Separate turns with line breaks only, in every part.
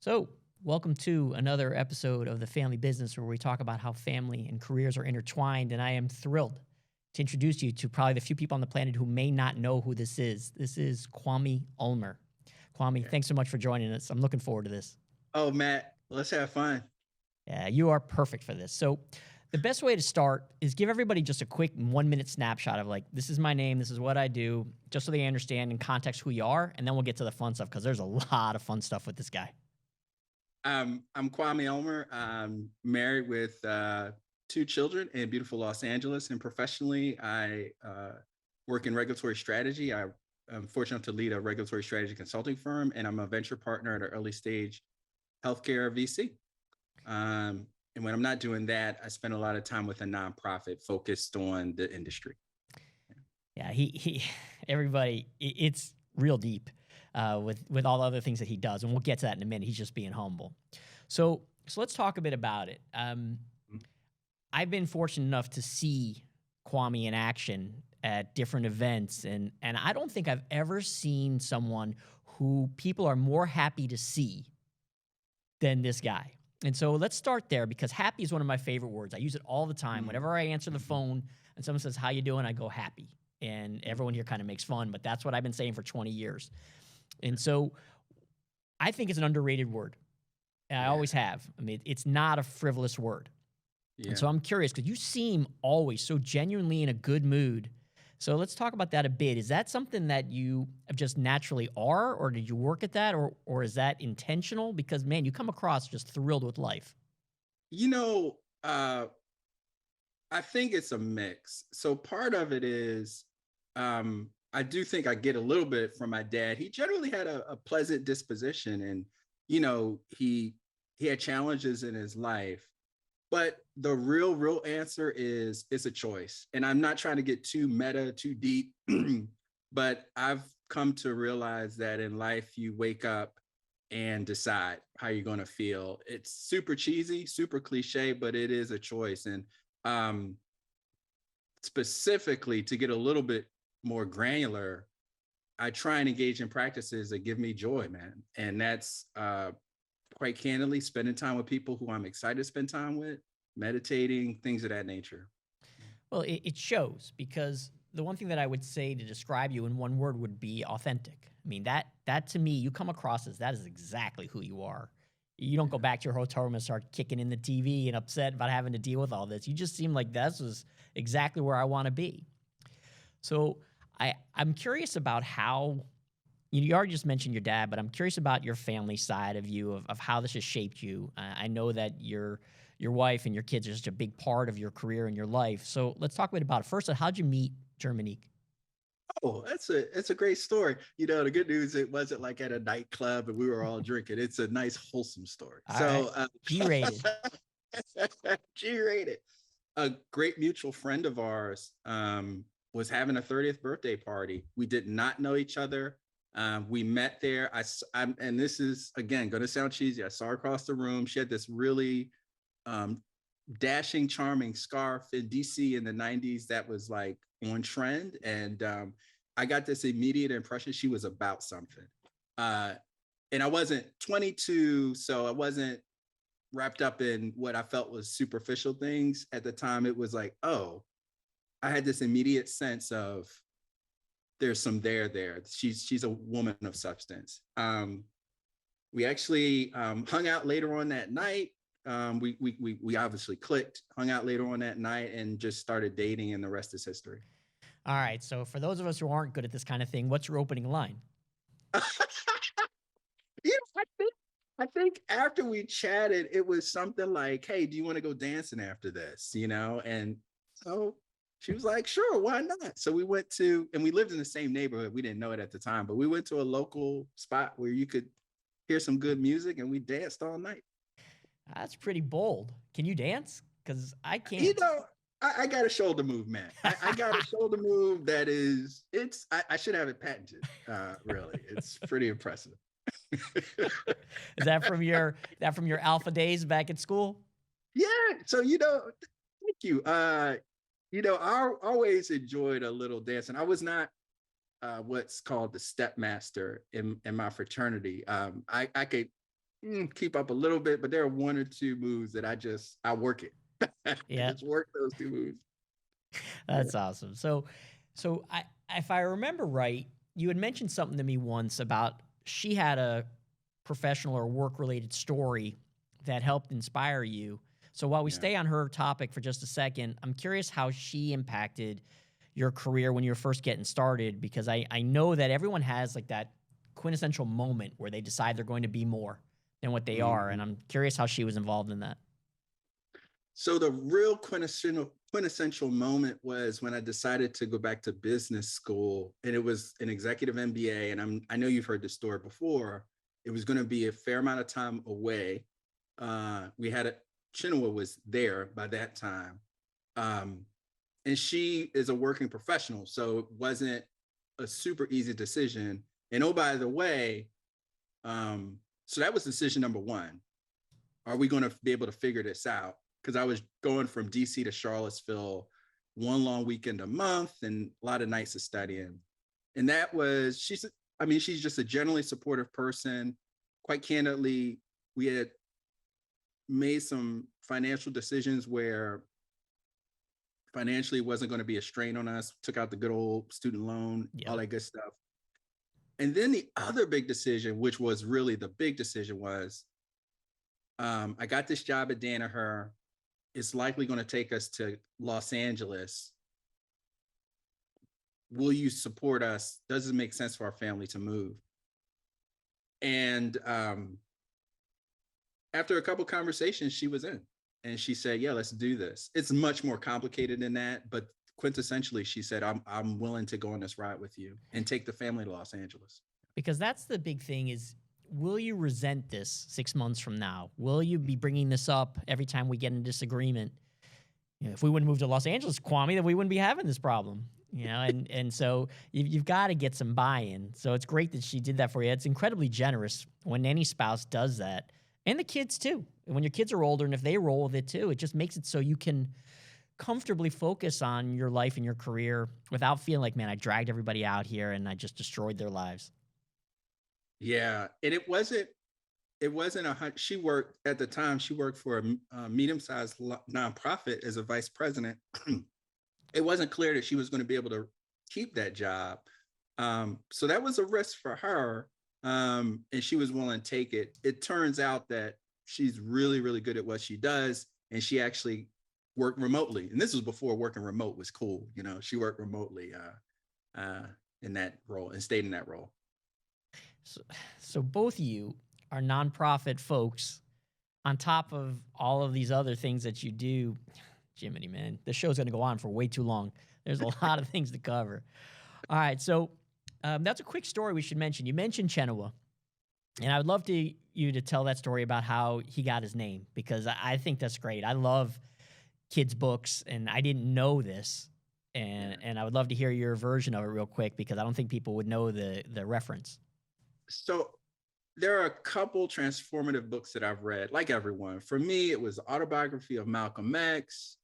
So, welcome to another episode of the Family Business where we talk about how family and careers are intertwined. And I am thrilled to introduce you to probably the few people on the planet who may not know who this is. This is Kwame Ulmer. Kwame,
Yeah.
thanks so much for joining us. I'm looking forward to this.
Oh, Matt, let's have fun.
Yeah, you are perfect for this. So, the best way to start is give everybody just a quick 1 minute snapshot of like, this is my name, this is what I do, just so they understand in context who you are. And then we'll get to the fun stuff because there's a lot of fun stuff with this guy.
I'm Kwame Ulmer. I'm married with two children in beautiful Los Angeles. And professionally, I work in regulatory strategy. I'm fortunate to lead a regulatory strategy consulting firm, and I'm a venture partner at an early stage healthcare VC. And when I'm not doing that, I spend a lot of time with a nonprofit focused on the industry.
Yeah, everybody, it's real deep with all the other things that he does, and we'll get to that in a minute. He's just being humble. So let's talk a bit about it. I've been fortunate enough to see Kwame in action at different events, and I don't think I've ever seen someone who people are more happy to see than this guy. And so let's start there because happy is one of my favorite words. I use it all the time. Whenever I answer the phone and someone says, "How you doing?" I go happy. And everyone here kind of makes fun, but that's what I've been saying for 20 years. And so I think it's an underrated word. And I always have. I mean, it's not a frivolous word.
Yeah.
And so I'm curious because you seem always so genuinely in a good mood. So let's talk about that a bit. Is that something that you just naturally are, or did you work at that, or is that intentional? Because man, you come across just thrilled with life.
You know, I think it's a mix. So part of it is I do think I get a little bit from my dad. He generally had a pleasant disposition, and he had challenges in his life. But the real answer is it's a choice. And I'm not trying to get too meta, too deep, but I've come to realize that in life you wake up and decide how you're going to feel. It's super cheesy, super cliche, but it is a choice. And um, specifically to get a little bit more granular, I try and engage in practices that give me joy, man. And that's quite candidly spending time with people who I'm excited to spend time with, meditating, things of that nature.
Well, it shows because the one thing that I would say to describe you in one word would be authentic. I mean, that to me, you come across as that is exactly who you are. You don't go back to your hotel room and start kicking in the TV and upset about having to deal with all this. You just seem like this is exactly where I want to be. So I'm curious about how you already just mentioned your dad, but I'm curious about your family side of you of how this has shaped you. I know that your wife and your kids are such a big part of your career and your life. So let's talk a bit about it. First, how'd you meet Germanique?
Oh, it's a great story. The good news, it wasn't like at a nightclub and we were all drinking. It's a nice, wholesome story.
All right, G-rated.
G-rated. A great mutual friend of ours was having a 30th birthday party. We did not know each other. We met there. And this is, again, going to sound cheesy. I saw her across the room. She had this really dashing, charming scarf in DC in the 90s that was like on trend. And I got this immediate impression she was about something. And I wasn't 22, so I wasn't wrapped up in what I felt was superficial things. At the time, it was like, oh, I had this immediate sense of there's some there. She's a woman of substance. We actually hung out later on that night. We obviously clicked, hung out later on that night, and just started dating, and the rest is history.
All right. So for those of us who aren't good at this kind of thing, what's your opening line?
I think after we chatted, it was something like, "Hey, do you want to go dancing after this?" And so she was like, "Sure, why not?" So we went to, and we lived in the same neighborhood. We didn't know it at the time, but we went to a local spot where you could hear some good music, and we danced all night.
That's pretty bold. Can you dance? Because I
You
can't.
know, I got a shoulder move, man. I got a shoulder move that is, I should have it patented. Really, it's pretty impressive.
Is that from your alpha days back at school?
Yeah. So, thank you. I always enjoyed a little dancing. I was not what's called the step master in my fraternity. I could keep up a little bit, but there are one or two moves that I work it. I
Yeah,
just work those two moves. Yeah.
that's awesome. So if I remember right, you had mentioned something to me once about she had a professional or work related story that helped inspire you. So while we
Yeah.
stay on her topic for just a second, I'm curious how she impacted your career when you were first getting started, because I know that everyone has like that quintessential moment where they decide they're going to be more than what they are. And
Mhm.
I'm curious how she was involved in that.
So the real quintessential moment was when I decided to go back to business school, and it was an executive MBA. And I know you've heard this story before. It was going to be a fair amount of time away. We had a Chinua was there by that time, um, and she is a working professional, so it wasn't a super easy decision. And oh, by the way, so that was decision number one. Are we going to be able to figure this out? Because I was going from DC to Charlottesville, one long weekend a month and a lot of nights of studying. And that was, she's just a generally supportive person. Quite candidly, we had made some financial decisions where financially it wasn't going to be a strain on us, took out the good old student loan, all
Yep.
that good stuff. And then the other big decision, which was really the big decision, was I got this job at Danaher. It's likely going to take us to Los Angeles. Will you support us? Does it make sense for our family to move? And after a couple conversations, she was in, and she said, "Yeah, let's do this." It's much more complicated than that, but quintessentially, she said, "I'm willing to go on this ride with you and take the family to Los Angeles."
Because that's the big thing is, will you resent this 6 months from now? Will you be bringing this up every time we get in disagreement? You know, if we wouldn't move to Los Angeles, Kwame, then we wouldn't be having this problem. You know, and so you've got to get some buy-in. So it's great that she did that for you. It's incredibly generous when any spouse does that, and the kids too. And when your kids are older, and if they roll with it too, it just makes it so you can comfortably focus on your life and your career without feeling like, man, I dragged everybody out here and I just destroyed their lives.
Yeah, and it wasn't she worked at the time, she worked for a medium-sized nonprofit as a vice president. It wasn't clear that she was going to be able to keep that job. So that was a risk for her. And she was willing to take it. It turns out that she's really, really good at what she does. And she actually worked remotely. And this was before working remote was cool. She worked remotely in that role and stayed in that role.
So, so both of you are nonprofit folks on top of all of these other things that you do. Jiminy, man, the show's going to go on for way too long. There's a lot of things to cover. All right, so that's a quick story we should mention. You mentioned Chenua, and I would love you to tell that story about how he got his name, because I think that's great. I love kids' books, and I didn't know this,
Yeah.
and I would love to hear your version of it real quick, because I don't think people would know the reference.
So there are a couple transformative books that I've read, like everyone. For me, it was the autobiography of Malcolm X.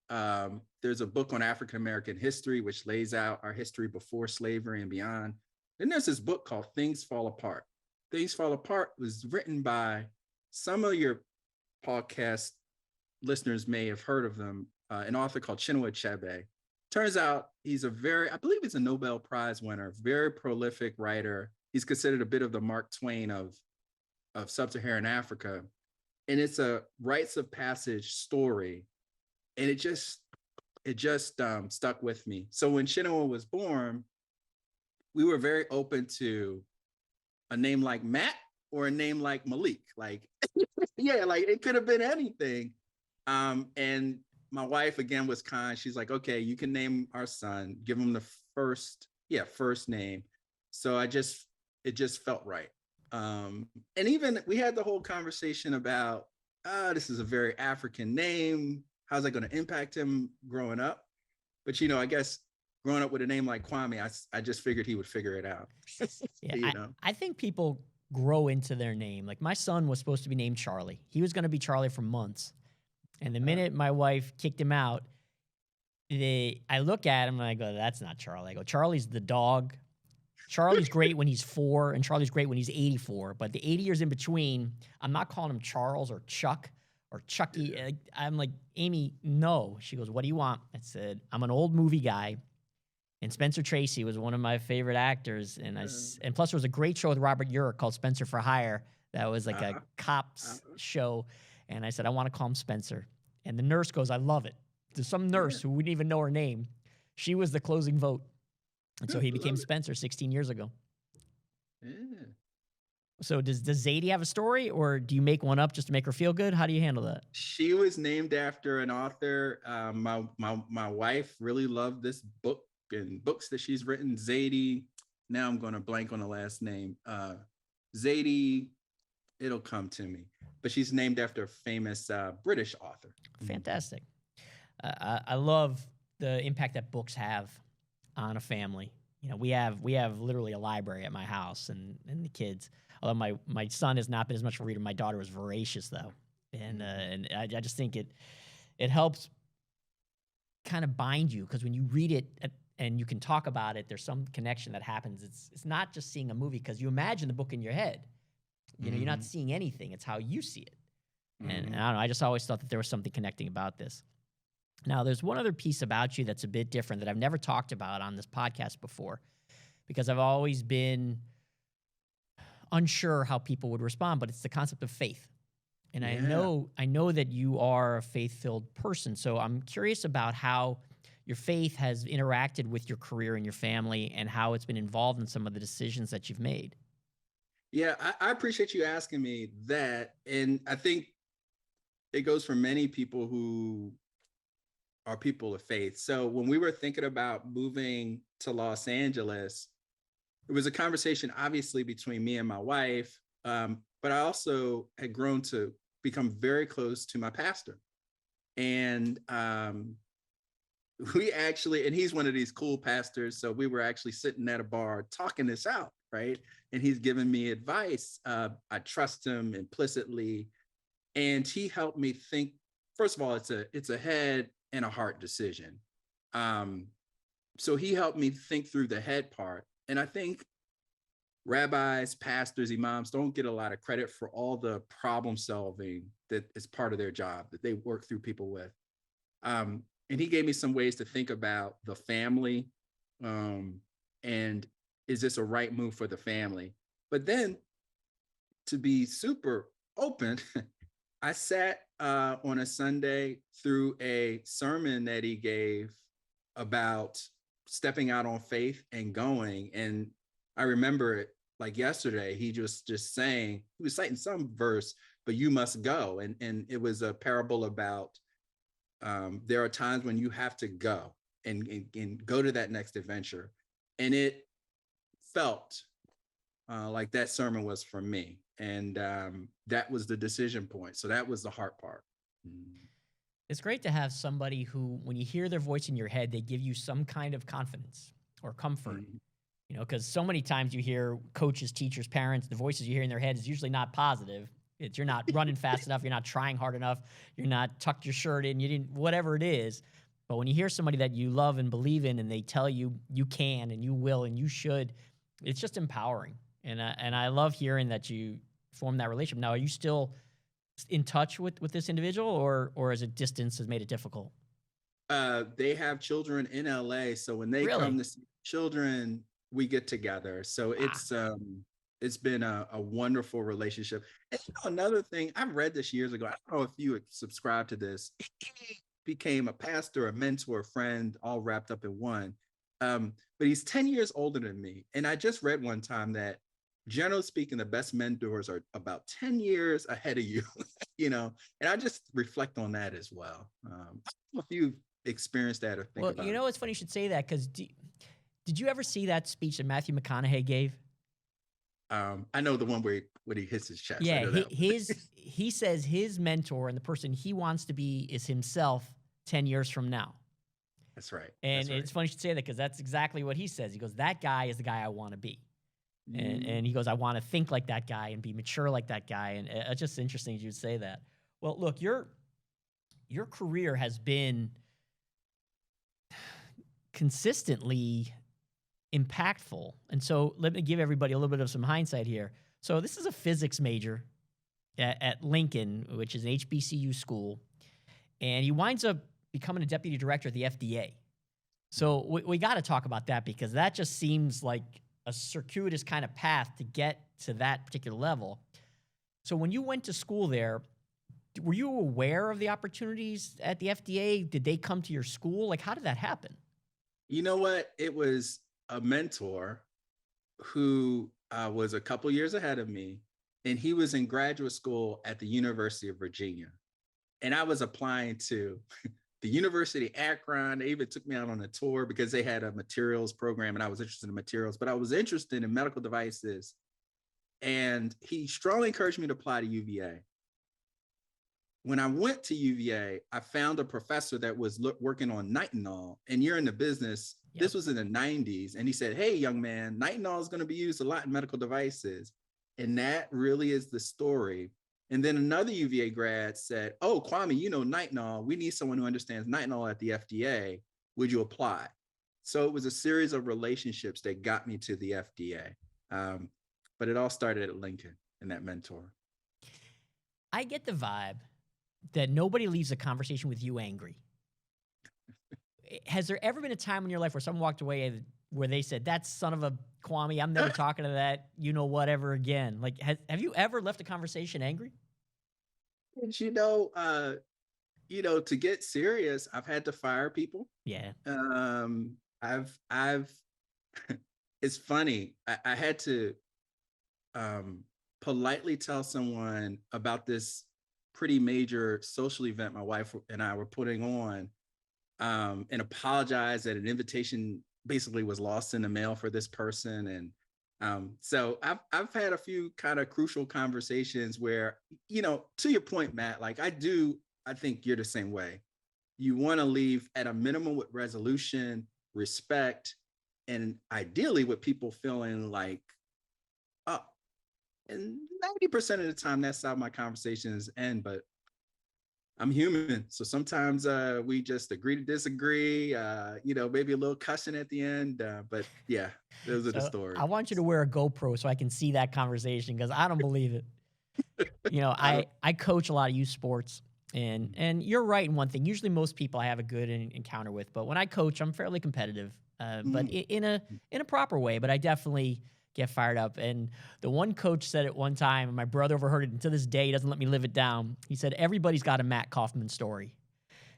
There's a book on African American history, which lays out our history before slavery and beyond. Then there's this book called Things Fall Apart. Things Fall Apart was written by some of your podcast listeners may have heard of them, an author called Chinua Achebe. Turns out I believe he's a Nobel Prize winner, very prolific writer. He's considered a bit of the Mark Twain of sub-Saharan Africa. And it's a rites of passage story. And it just stuck with me. So when Chinua was born, we were very open to a name like Matt or a name like Malik. Like, yeah, like it could have been anything. And my wife again was kind. She's like, okay, you can name our son, give him the first name. So it just felt right. And even we had the whole conversation about, this is a very African name. How's that going to impact him growing up? But I guess growing up with a name like Kwame, I just figured he would figure it out.
Yeah,
you know.
I think people grow into their name. Like my son was supposed to be named Charlie. He was going to be Charlie for months. And the minute my wife kicked him out, I look at him and I go, that's not Charlie. I go, Charlie's the dog. Charlie's great when he's 4, and Charlie's great when he's 84. But the 80 years in between, I'm not calling him Charles or Chuck or Chucky.
Yeah.
I'm like, Amy, no. She goes, what do you want? I said, I'm an old movie guy. And Spencer Tracy was one of my favorite actors. And and plus there was a great show with Robert Urich called Spencer for Hire. That was like a cops show. And I said, I want to call him Spencer. And the nurse goes, I love it. There's some nurse who wouldn't even know her name. She was the closing vote. And so he became Spencer 16 years ago.
Yeah.
So does Zadie have a story, or do you make one up just to make her feel good? How do you handle that?
She was named after an author. My wife really loved this book and books that she's written. Zadie. Now I'm going to blank on the last name. Zadie. It'll come to me. But she's named after a famous British author.
Fantastic. I love the impact that books have on a family. You know, we have literally a library at my house, and the kids. Although my son has not been as much of a reader, my daughter was voracious though, and I just think it helps kind of bind you, because when you read it and you can talk about it, there's some connection that happens. It's not just seeing a movie, because you imagine the book in your head. You know, you're not seeing anything; it's how you see it. And I don't know. I just always thought that there was something connecting about this. Now, there's one other piece about you that's a bit different that I've never talked about on this podcast before, because I've always been unsure how people would respond, but it's the concept of faith. And I know that you are a faith-filled person, so I'm curious about how your faith has interacted with your career and your family, and how it's been involved in some of the decisions that you've made.
Yeah, I appreciate you asking me that. And I think it goes for many people who are people of faith. So when we were thinking about moving to Los Angeles, it was a conversation, obviously, between me and my wife. But I also had grown to become very close to my pastor. And we actually, and he's one of these cool pastors. So we were actually sitting at a bar talking this out, right? And he's giving me advice. I trust him implicitly. And he helped me think, first of all, it's a head and a heart decision. So he helped me think through the head part. And I think rabbis, pastors, imams don't get a lot of credit for all the problem solving that is part of their job, that they work through people with. And he gave me some ways to think about the family, and is this a right move for the family? But then, to be super open, I sat on a Sunday through a sermon that he gave about stepping out on faith and going. And I remember it like yesterday. He just saying, he was citing some verse, but you must go. And it was a parable about there are times when you have to go and go to that next adventure. And it felt like that sermon was for me. And that was the decision point. So that was the heart part.
It's great to have somebody who, when you hear their voice in your head, they give you some kind of confidence or comfort. You know, because so many times you hear coaches, teachers, parents, the voices you hear in their head is usually not positive. It's you're not running fast enough, you're not trying hard enough, you're not tucked your shirt in, you didn't, whatever it is. But when you hear somebody that you love and believe in, and they tell you you can and you will and you should, it's just empowering. And I love hearing that you form that relationship. Now, are you still in touch with this individual, or is it distance has made it difficult?
They have children in LA, so when they come to see children, we get together. So it's been a wonderful relationship. And another thing, I read this years ago. I don't know if you subscribe to this. He became a pastor, a mentor, a friend, all wrapped up in one. But he's 10 years older than me. And I just read one time that, generally speaking, the best mentors are about 10 years ahead of you, you know, and I just reflect on that as well. I don't know if you've experienced that or think about it.
Well, you know, it's funny you should say that, because did you ever see that speech that Matthew McConaughey gave?
I know the one where he hits his chest.
Yeah, he says his mentor and the person he wants to be is himself 10 years from now.
That's right.
And it's funny you should say that, because that's exactly what he says. He goes, that guy is the guy I want to be. And he goes, I want to think like that guy and be mature like that guy. And it's just interesting you would say that. Well, look, your career has been consistently impactful. And so let me give everybody a little bit of some hindsight here. So this is a physics major at Lincoln, which is an HBCU school, and he winds up becoming a deputy director at the FDA. So we got to talk about that because that just seems like a circuitous kind of path to get to that particular level. So when you went to school there, were you aware of the opportunities at the FDA? Did they come to your school? Like, how did that happen?
You know what? It was a mentor who was a couple years ahead of me, and he was in graduate school at the University of Virginia. And I was applying to the University of Akron. They even took me out on a tour because they had a materials program, and I was interested in materials, but I was interested in medical devices. And he strongly encouraged me to apply to UVA. When I went to UVA, I found a professor that was working on nitinol, and you're in the business. Yep. This was in the 90s. And he said, hey, young man, nitinol is going to be used a lot in medical devices. And that really is the story. And then another UVA grad said, oh, Kwame, you know nitinol. We need someone who understands nitinol at the FDA. Would you apply? So it was a series of relationships that got me to the FDA. But it all started at Lincoln and that mentor.
I get the vibe that nobody leaves a conversation with you angry. Has there ever been a time in your life where someone walked away where they said, that son of a Kwame, I'm never talking to that, you know, whatever again? Like, have you ever left a conversation angry?
You know, to get serious, I've had to fire people.
Yeah.
I've it's funny. I had to politely tell someone about this pretty major social event my wife and I were putting on, and apologize that an invitation basically was lost in the mail for this person. And so I've had a few kind of crucial conversations where, you know, to your point, Matt, like I think you're the same way. You want to leave at a minimum with resolution, respect, and ideally with people feeling like, oh, and 90% of the time that's how my conversations end, but I'm human. So sometimes we just agree to disagree, you know, maybe a little cussing at the end. But yeah, those are the stories.
I want you to wear a GoPro so I can see that conversation because I don't believe it. You know, I coach a lot of youth sports, and you're right in one thing. Usually most people I have a good encounter with, but when I coach, I'm fairly competitive, but in a proper way. But I definitely get fired up. And the one coach said it one time, and my brother overheard it, and to this day, he doesn't let me live it down. He said, everybody's got a Matt Kaufman story.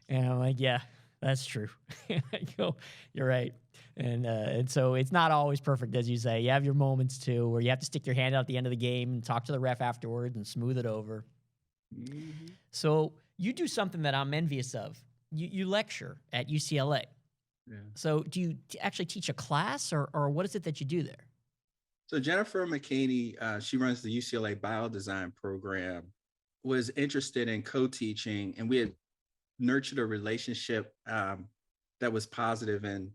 And I'm like, yeah, that's true. I go, you're right. And so it's not always perfect, as you say. You have your moments, too, where you have to stick your hand out at the end of the game and talk to the ref afterwards and smooth it over. Mm-hmm. So you do something that I'm envious of. You lecture at UCLA. Yeah. So do you actually teach a class, or what is it that you do there?
So Jennifer McKinney, she runs the UCLA Biodesign program, was interested in co-teaching, and we had nurtured a relationship that was positive. And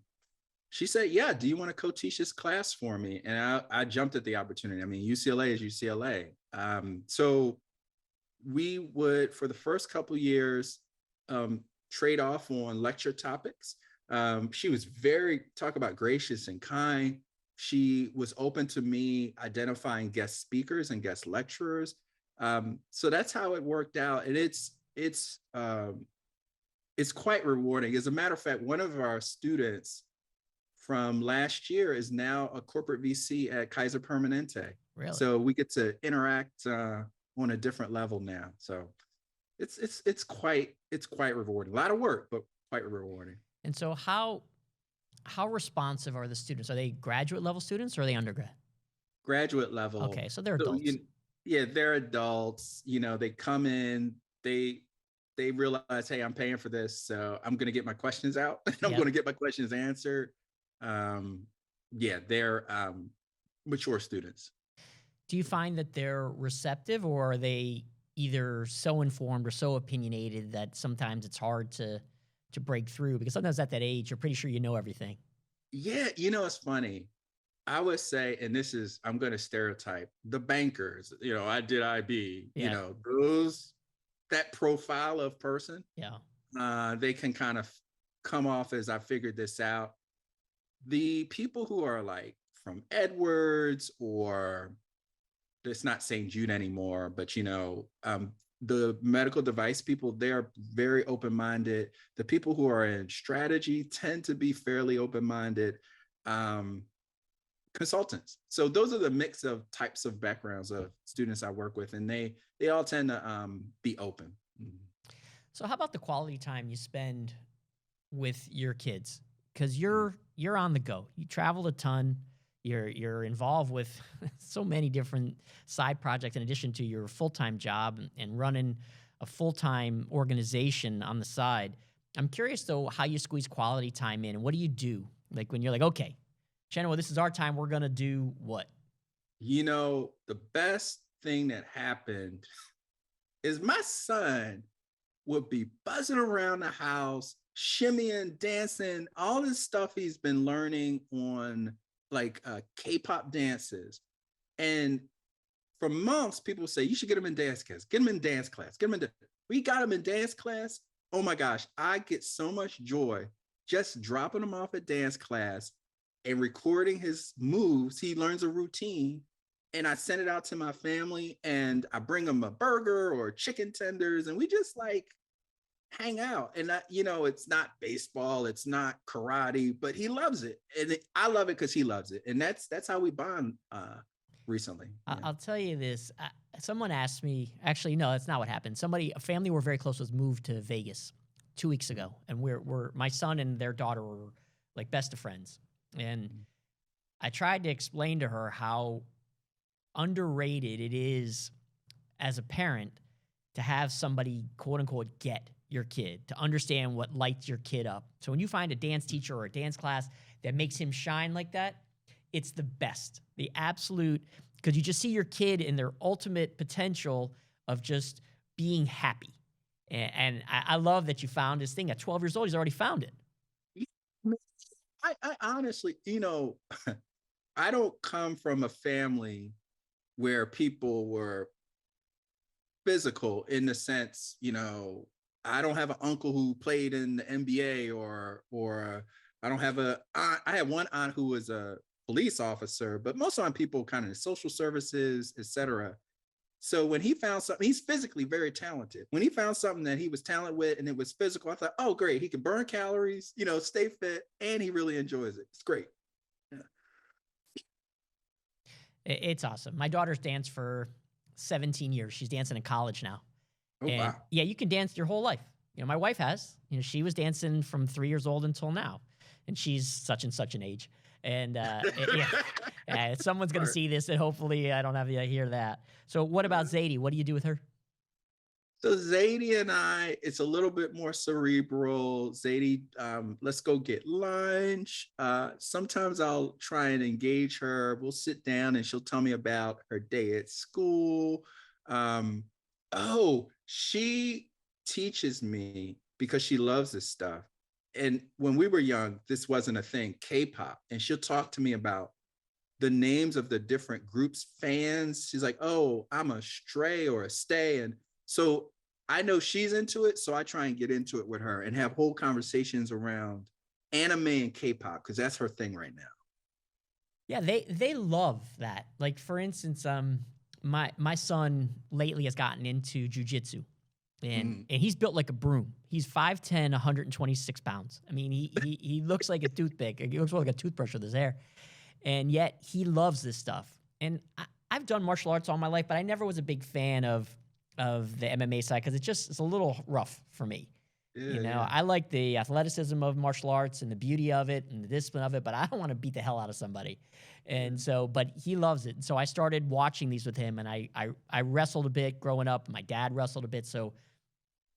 she said, yeah, do you want to co-teach this class for me? And I jumped at the opportunity. I mean, UCLA is UCLA. So we would, for the first couple of years, trade off on lecture topics. She was talk about gracious and kind. She was open to me identifying guest speakers and guest lecturers. So that's how it worked out. And it's quite rewarding. As a matter of fact, one of our students from last year is now a corporate VC at Kaiser Permanente.
Really?
So we get to interact on a different level now. So it's quite rewarding. A lot of work, but quite rewarding.
And so how responsive are the students? Are they graduate level students or are they undergrad?
Graduate level.
Okay, so they're adults.
Yeah, they're adults. You know, they come in, they realize, hey, I'm paying for this, so I'm going to get my questions out. I'm going to get my questions answered. Yeah, they're mature students.
Do you find that they're receptive, or are they either so informed or so opinionated that sometimes it's hard to break through? Because sometimes at that age, you're pretty sure you know everything.
Yeah, you know, it's funny. I would say, and this is, I'm going to stereotype, the bankers, you know, I did IB, you know, that profile of person.
Yeah.
They can kind of come off as I figured this out. the people who are like from Edwards, or it's not St. Jude anymore, but the medical device people, they're very open-minded. The people who are in strategy tend to be fairly open-minded. Um, Consultants. So those are the mix of types of backgrounds of students I work with, and they all tend to be open. Mhm.
So how about the quality time you spend with your kids? Because
Mhm.
you're on the go. You travel a ton. You're involved with so many different side projects in addition to your full time job and running a full time organization on the side. I'm curious though how you squeeze quality time in and what do you do? Like when you're like, okay, Shannon, well, this is our time. We're gonna do what?
The best thing that happened is my son would be buzzing around the house, shimmying, dancing, all this stuff he's been learning on like K-pop dances. And for months, people say you should get him in dance class. Get him in dance class. Get him in. We got him in dance class. Oh my gosh, I get so much joy just dropping him off at dance class and recording his moves. He learns a routine, and I send it out to my family, and I bring him a burger or chicken tenders, and we just like hang out. And it's not baseball, it's not karate, but he loves it, and I love it because he loves it, and that's how we bond. Recently, yeah.
I'll tell you this. Someone asked me. Actually, no, that's not what happened. A family we're very close with, moved to Vegas 2 weeks ago, and we're my son and their daughter were like best of friends. And I tried to explain to her how underrated it is as a parent to have somebody quote unquote get your kid, to understand what lights your kid up. So when you find a dance teacher or a dance class that makes him shine like that, it's the best, the absolute, because you just see your kid in their ultimate potential of just being happy. And I love that you found this thing at 12 years old. He's already found it.
I honestly, I don't come from a family where people were physical in the sense, I don't have an uncle who played in the NBA, or I don't have a aunt. I had one aunt who was a police officer, but most of my people kind of social services, etc. So when he found something, he's physically very talented. When he found something that he was talented with and it was physical, I thought, oh, great. He can burn calories, stay fit, and he really enjoys it. It's great. Yeah.
It's awesome. My daughter's danced for 17 years. She's dancing in college now.
Oh,
And
wow.
yeah, you can dance your whole life. My wife has. She was dancing from 3 years old until now, and she's such and such an age. And yeah, someone's gonna
Right.
see this, and hopefully I don't have to hear that. So, what about Zadie? What do you do with her?
So Zadie and I, it's a little bit more cerebral. Zadie, let's go get lunch. Sometimes I'll try and engage her. We'll sit down and she'll tell me about her day at school. Um, oh, she teaches me because she loves this stuff. And when we were young, this wasn't a thing, K-pop. And she'll talk to me about the names of the different groups, fans. She's like, oh, I'm a stray or a stay. And so I know she's into it. So I try and get into it with her and have whole conversations around anime and K-pop, because that's her thing right now.
Yeah, they love that. Like for instance, my son lately has gotten into jujitsu. And
Mm.
and he's built like a broom. He's 5'10", 126 pounds. I mean, he looks like a toothpick. He looks more like a toothbrush with his hair. And yet he loves this stuff. And I've done martial arts all my life, but I never was a big fan of the MMA side because it's a little rough for me.
Yeah, yeah.
I like the athleticism of martial arts and the beauty of it and the discipline of it, but I don't want to beat the hell out of somebody. And so, but he loves it. And so I started watching these with him, and I wrestled a bit growing up. My dad wrestled a bit, so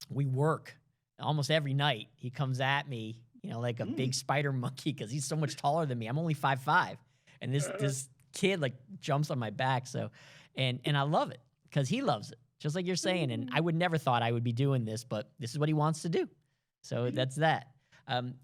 we work almost every night. He comes at me, like a big
Mm.
spider monkey because he's so much taller than me. I'm only 5'5", and this kid like jumps on my back. So, and I love it because he loves it, just like you're saying. And I would never thought I would be doing this, but this is what he wants to do. So that's that.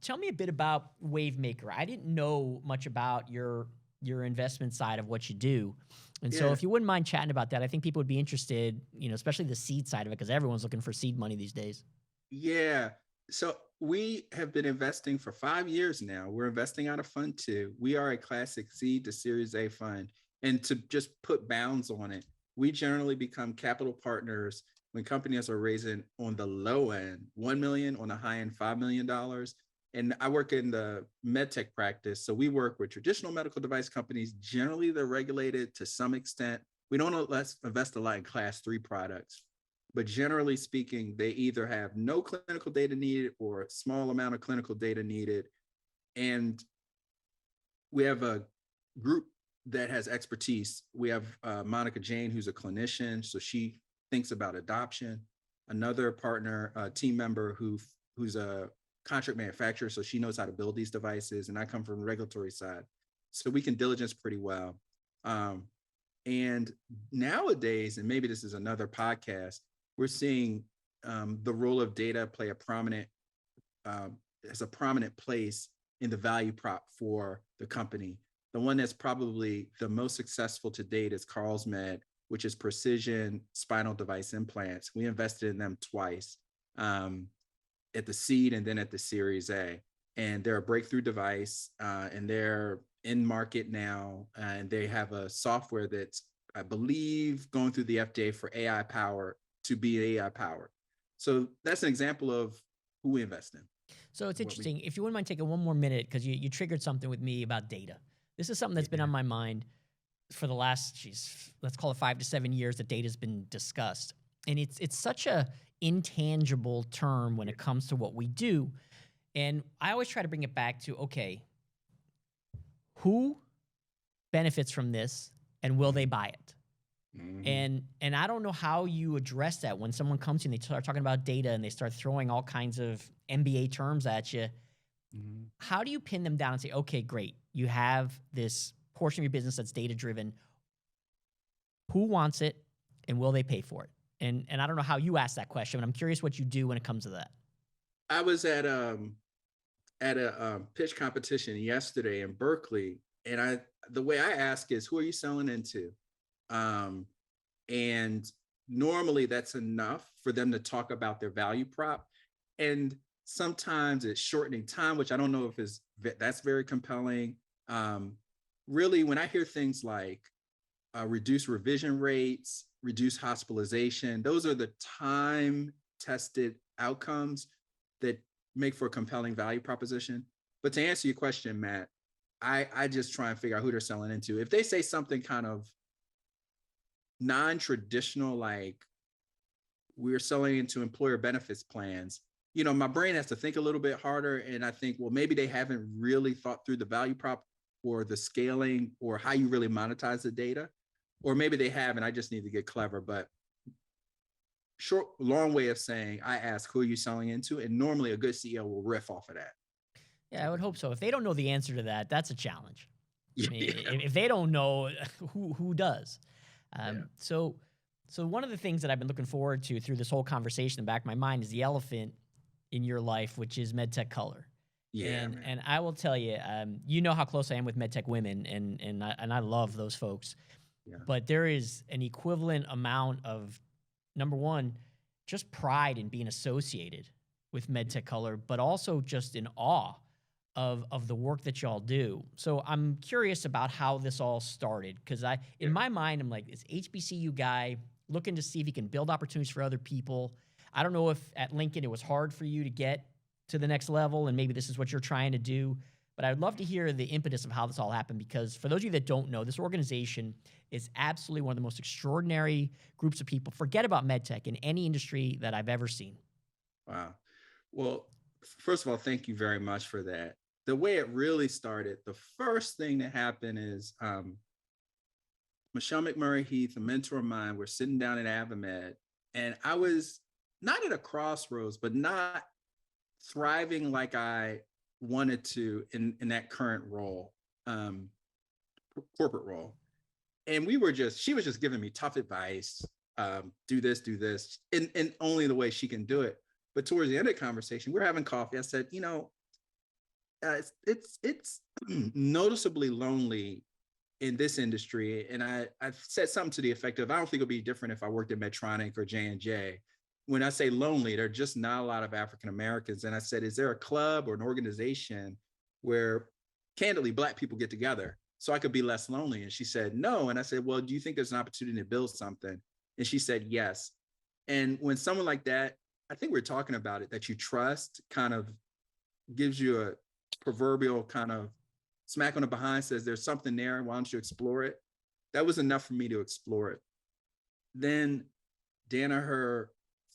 Tell me a bit about Wavemaker. I didn't know much about your investment side of what you do. And so
Yeah.
if you wouldn't mind chatting about that, I think people would be interested, especially the seed side of it, because everyone's looking for seed money these days.
Yeah. So we have been investing for 5 years now. We're investing out of fund two. We are a classic seed to Series A fund. And to just put bounds on it, we generally become capital partners when companies are raising on the low end 1 million, on the high end $5 million. And I work in the medtech practice. So we work with traditional medical device companies. Generally, they're regulated to some extent. We don't invest a lot in class 3 products, but generally speaking, they either have no clinical data needed or a small amount of clinical data needed. And we have a group that has expertise. We have Monica Jane, who's a clinician, so she thinks about adoption. Another partner, team member who's a contract manufacturer, so she knows how to build these devices. And I come from the regulatory side, so we can diligence pretty well. And nowadays, and maybe this is another podcast, we're seeing the role of data play as a prominent place in the value prop for the company. The one that's probably the most successful to date is Carlsmed, which is precision spinal device implants. We invested in them twice, at the seed and then at the Series A. And they're a breakthrough device, and they're in market now. And they have a software that's, I believe, going through the FDA for AI power to be AI powered. So that's an example of who we invest in.
So it's interesting. If you wouldn't mind taking one more minute, because you triggered something with me about data. This is something that's been on my mind for the last, let's call it 5 to 7 years that data's been discussed. And it's such a intangible term when it comes to what we do. And I always try to bring it back to, okay, who benefits from this and will they buy it? Mm-hmm. And I don't know how you address that when someone comes to you and they start talking about data and they start throwing all kinds of MBA terms at you. Mm-hmm. How do you pin them down and say, okay, great, you have this portion of your business that's data driven. Who wants it and will they pay for it? And I don't know how you ask that question, but I'm curious what you do when it comes to that.
I was at a pitch competition yesterday in Berkeley, and the way I ask is, who are you selling into? And normally that's enough for them to talk about their value prop. And sometimes it's shortening time, which I don't know if that's very compelling. Really, when I hear things like reduce revision rates, reduce hospitalization, those are the time-tested outcomes that make for a compelling value proposition. But to answer your question, Matt, I just try and figure out who they're selling into. If they say something kind of non-traditional, like we're selling into employer benefits plans, my brain has to think a little bit harder. And I think, well, maybe they haven't really thought through the value prop or the scaling or how you really monetize the data. Or maybe they have, and I just need to get clever. But long way of saying, I ask, who are you selling into? And normally a good CEO will riff off of that.
Yeah, I would hope so. If they don't know the answer to that, that's a challenge. I mean, if they don't know, who does? So one of the things that I've been looking forward to through this whole conversation in the back of my mind is the elephant in your life, which is MedTech Color. Yeah, and I will tell you, you know how close I am with MedTech women, and I love those folks. Yeah. But there is an equivalent amount of, number one, just pride in being associated with MedTech Color, but also just in awe of the work that y'all do. So I'm curious about how this all started, because in my mind, I'm like, this HBCU guy looking to see if he can build opportunities for other people. I don't know if at Lincoln it was hard for you to get to the next level, and maybe this is what you're trying to do. But I'd love to hear the impetus of how this all happened, because for those of you that don't know, this organization is absolutely one of the most extraordinary groups of people. Forget about medtech, in any industry that I've ever seen.
Wow. Well, first of all, thank you very much for that. The way it really started, the first thing that happened is Michelle McMurray Heath, a mentor of mine, we're sitting down at AvaMed, and I was not at a crossroads, but not thriving like I wanted to in that current role, corporate role. And she was just giving me tough advice, do this, in only the way she can do it. But towards the end of the conversation, we're having coffee. I said, it's noticeably lonely in this industry. And I said something to the effect of, I don't think it'll be different if I worked at Medtronic or J&J. when I say lonely, there are just not a lot of African Americans. And I said, is there a club or an organization where candidly Black people get together so I could be less lonely? And she said, no. And I said, well, do you think there's an opportunity to build something? And she said, yes. And when someone like that, I think we're talking about it, that you trust, kind of gives you a proverbial kind of smack on the behind, says there's something there, why don't you explore it? That was enough for me to explore it. Then Danaher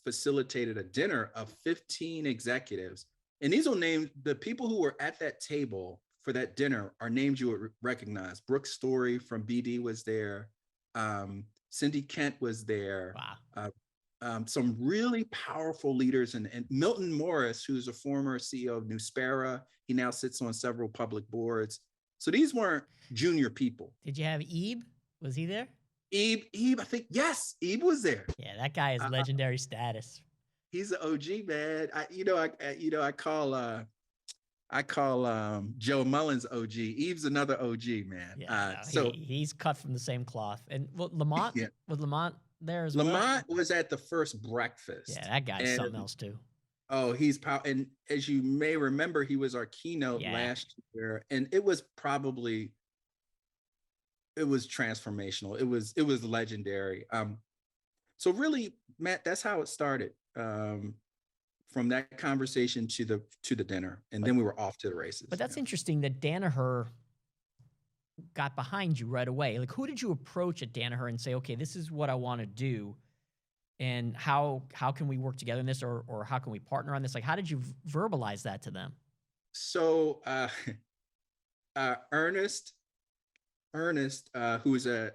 facilitated a dinner of 15 executives. And these will name the people who were at that table for that dinner are names you would recognize. Brooke Story from BD was there. Cindy Kent was there.
Wow.
Some really powerful leaders, and Milton Morris, who's a former CEO of Newspera. He now sits on several public boards. So these weren't junior people.
Did you have Ebe? Was he there?
Ebe, I think, yes, Ebe was there.
Yeah, that guy is legendary status.
He's an OG, man. I call Joe Mullings OG. Eve's another OG, man.
Yeah, he's cut from the same cloth. And Lamont, yeah. Was Lamont there as well?
Lamont was at the first breakfast.
Yeah, that guy's something else too.
Oh, he's powerful. And as you may remember, he was our keynote last year, and it was transformational. It was legendary. So really, Matt, that's how it started. From that conversation to the dinner, and then we were off to the races.
But that's interesting that Danaher got behind you right away. Like, who did you approach at Danaher and say, okay, this is what I want to do, and how can we work together in this, or how can we partner on this? Like, how did you verbalize that to them?
So Ernest, who is a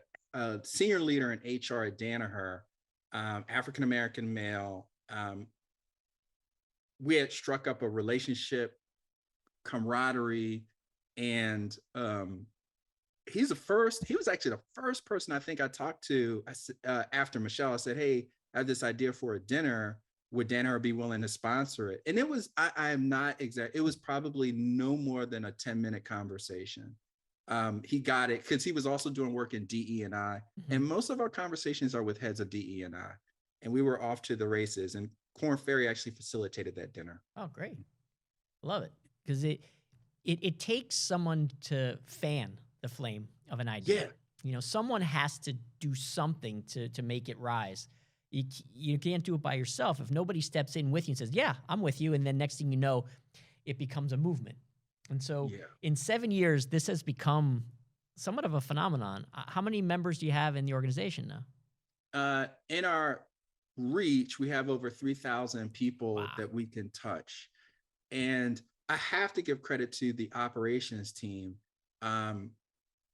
senior leader in HR at Danaher, African-American male, we had struck up a relationship, camaraderie, and he was actually the first person I think I talked to after Michelle. I said, hey, I have this idea for a dinner. Would Danaher be willing to sponsor it? And it was, I am not exact. It was probably no more than a 10-minute conversation. He got it because he was also doing work in DE&I. Mm-hmm. And most of our conversations are with heads of DE&I. And we were off to the races. And Korn Ferry actually facilitated that dinner.
Oh, great. Love it. Because it takes someone to fan the flame of an idea. Yeah. You know, someone has to do something to make it rise. You can't do it by yourself. If nobody steps in with you and says, yeah, I'm with you, and then next thing you know, it becomes a movement. And so in 7 years, this has become somewhat of a phenomenon. How many members do you have in the organization now?
In our reach, we have over 3,000 people that we can touch. And I have to give credit to the operations team.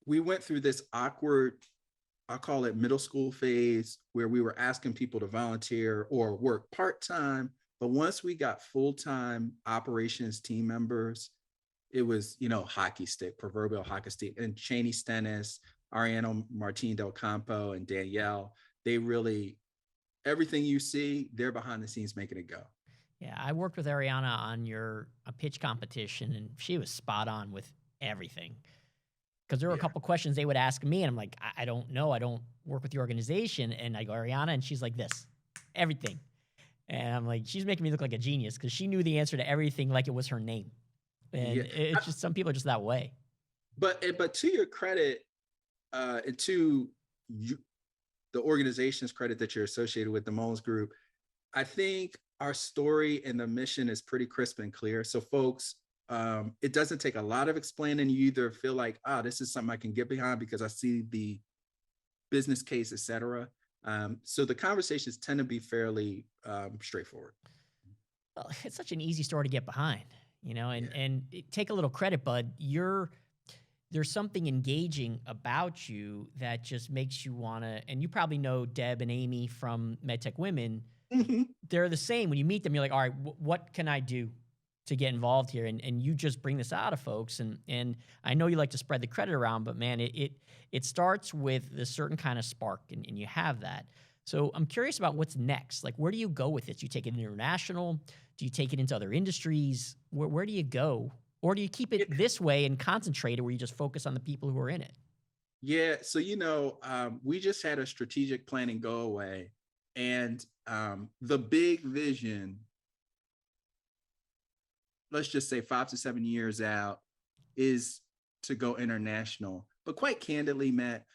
We went through this awkward, I'll call it middle school phase, where we were asking people to volunteer or work part-time. But once we got full-time operations team members, it was, hockey stick, proverbial hockey stick. And Cheney Stennis, Ariano Martin Del Campo, and Danielle, they really, everything you see, they're behind the scenes making it go.
Yeah, I worked with Ariana on a pitch competition, and she was spot on with everything. Because there were a couple questions they would ask me, and I'm like, I don't know. I don't work with the organization. And I go, Ariana, and she's like this, everything. And I'm like, she's making me look like a genius because she knew the answer to everything like it was her name. And it's just, some people are just that way.
But to your credit, and to the organization's credit that you're associated with, the Mullings Group, I think our story and the mission is pretty crisp and clear. So folks, it doesn't take a lot of explaining. You either feel like, this is something I can get behind because I see the business case, et cetera. So the conversations tend to be fairly straightforward.
Well, it's such an easy story to get behind, and take a little credit, bud. There's something engaging about you that just makes you want to, and you probably know Deb and Amy from MedTech Women. Mm-hmm. They're the same. When you meet them, you're like, all right, what can I do to get involved here? And you just bring this out of folks. And I know you like to spread the credit around, but man, it starts with a certain kind of spark, and you have that. So I'm curious about what's next. Like, where do you go with this? Do you take it international? Do you take it into other industries? Where do you go? Or do you keep it this way and concentrate it where you just focus on the people who are in it?
Yeah. So, we just had a strategic planning go away. And the big vision, let's just say 5 to 7 years out, is to go international. But quite candidly, Matt,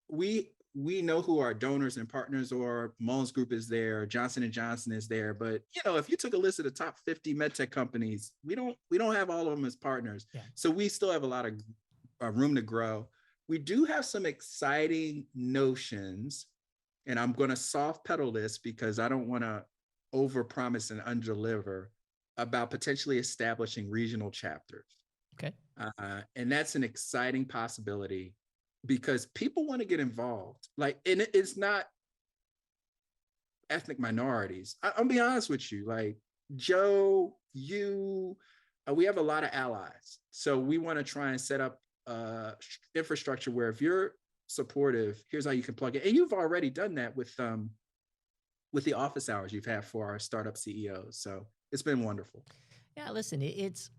we know who our donors and partners are. Mullings Group is there, Johnson and Johnson is there. But if you took a list of the top 50 medtech companies, we don't have all of them as partners. Yeah. So we still have a lot of room to grow. We do have some exciting notions, and I'm going to soft pedal this because I don't want to overpromise and underdeliver, about potentially establishing regional chapters.
Okay.
And that's an exciting possibility because people want to get involved. And it's not ethnic minorities. I'll be honest with you, like Joe, you, we have a lot of allies. So we want to try and set up infrastructure where if you're supportive, here's how you can plug it. And you've already done that with the office hours you've had for our startup CEOs. So it's been wonderful.
Yeah, listen, it's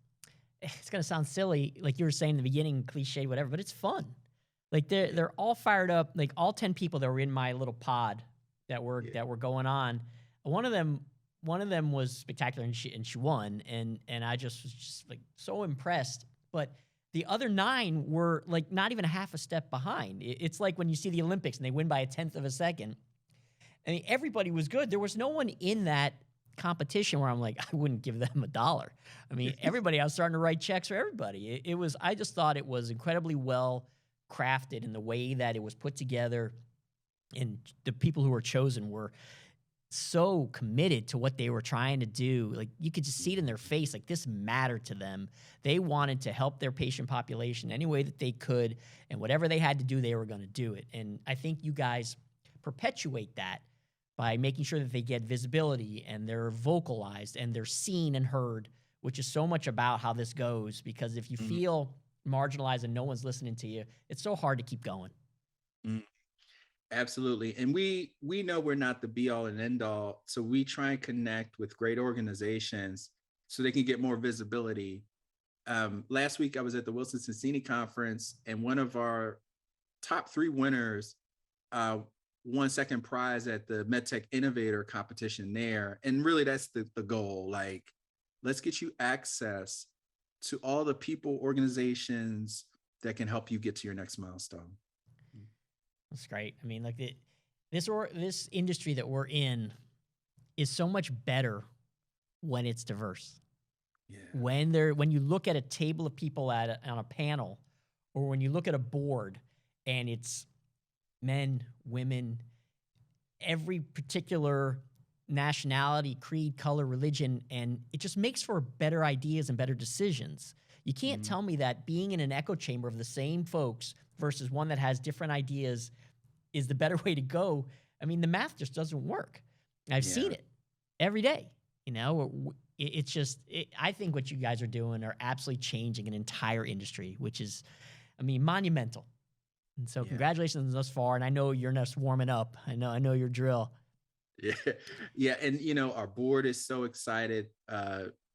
going to sound silly, like you were saying in the beginning, cliche, whatever, but it's fun. Like they're all fired up. Like all 10 people that were in my little pod that were going on. One of them was spectacular, and she won, and I just was just like so impressed. But the other 9 were like not even a half a step behind. It's like when you see the Olympics and they win by 1/10 of a second. I mean, everybody was good. There was no one in that competition where I'm like, I wouldn't give them $1. I mean, everybody, I was starting to write checks for everybody. It was, I just thought it was incredibly well crafted in the way that it was put together. And the people who were chosen were so committed to what they were trying to do. Like you could just see it in their face. Like this mattered to them. They wanted to help their patient population any way that they could. And whatever they had to do, they were going to do it. And I think you guys perpetuate that by making sure that they get visibility and they're vocalized and they're seen and heard, which is so much about how this goes. Because if you feel marginalized and no one's listening to you, it's so hard to keep going.
Absolutely. And we know we're not the be all and end all. So we try and connect with great organizations so they can get more visibility. Last week, I was at the Wilson Sonsini conference, and one of our top 3 winners won second prize at the MedTech Innovator competition there. And really, that's the goal. Like, let's get you access to all the people, organizations that can help you get to your next milestone.
That's great. I mean, like this industry that we're in is so much better when it's diverse. Yeah. When you look at a table of people on a panel, or when you look at a board and it's men, women, every particular nationality, creed, color, religion, and it just makes for better ideas and better decisions. You can't tell me that being in an echo chamber of the same folks versus one that has different ideas is the better way to go. I mean, the math just doesn't work. I've seen it every day. It's just, I think what you guys are doing are absolutely changing an entire industry, which is, I mean, monumental. And so congratulations thus far. And I know you're just warming up. I know your drill.
Yeah. And, our board is so excited,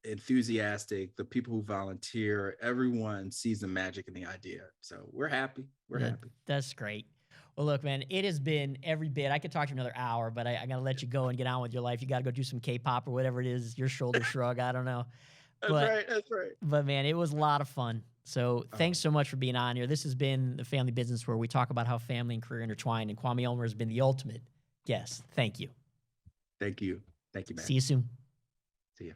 enthusiastic. The people who volunteer, everyone sees the magic in the idea. So we're happy. We're happy.
That's great. Well, look, man, it has been every bit. I could talk to you another hour, but I got to let you go and get on with your life. You got to go do some K-pop or whatever it is, your shoulder shrug. I don't know.
That's right.
But, man, it was a lot of fun. So thanks so much for being on here. This has been The Family Business, where we talk about how family and career intertwine, and Kwame Ulmer has been the ultimate guest. Thank you.
Thank you. Thank you, man.
See you soon.
See you.